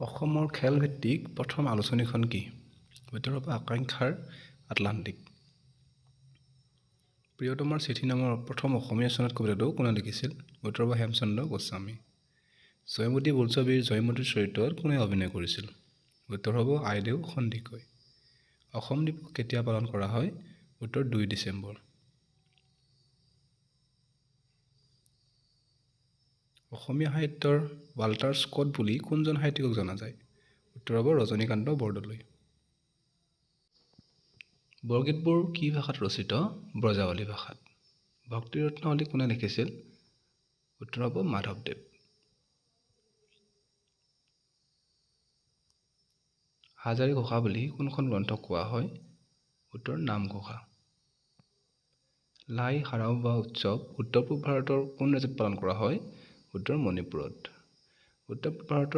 অসমৰ খেলভিত্তিক প্ৰথম আলোচনীখন কি? উত্তৰ হ'ব আকাংক্ষাৰ আটলাণ্টিক। প্ৰিয়তমাৰ চিঠি নামৰ প্ৰথম অসমীয়া চনত কবিতাটো কোনে লিখিছিল? উত্তৰ হ'ব হেমচন্দ্ৰ গোস্বামী। জয়মতী বোলছবিৰ জয়মতীৰ চৰিত্ৰত কোনে অভিনয় কৰিছিল? উত্তৰ হ'ব আইদেউ সন্দিকৈ। অসম দিৱস কেতিয়া পালন কৰা হয়? উত্তৰ 2 ডিচেম্বৰ। অসমীয়া সাহিত্যৰ ৱাল্টাৰ স্কট বুলি কোনজন সাহিত্যিকক জনা যায়? উত্তৰ হ'ব ৰজনীকান্ত বৰদলৈ। বৰগীতবোৰ কি ভাষাত ৰচিত? ব্ৰজাৱলী ভাষাত। ভক্তিৰত্নাৱলী কোনে লিখিছিল? উত্তৰ হ'ব মাধৱদেৱ। হাজাৰী ঘোষা বুলি কোনখন গ্ৰন্থক কোৱা হয়? উত্তৰ নামঘোষা। লাই হাৰাওবা উৎসৱ উত্তৰ পূব ভাৰতৰ কোন ৰাজ্যত পালন কৰা হয়? উত্তৰ মণিপুৰত। উত্তৰ পূব ভাৰতৰ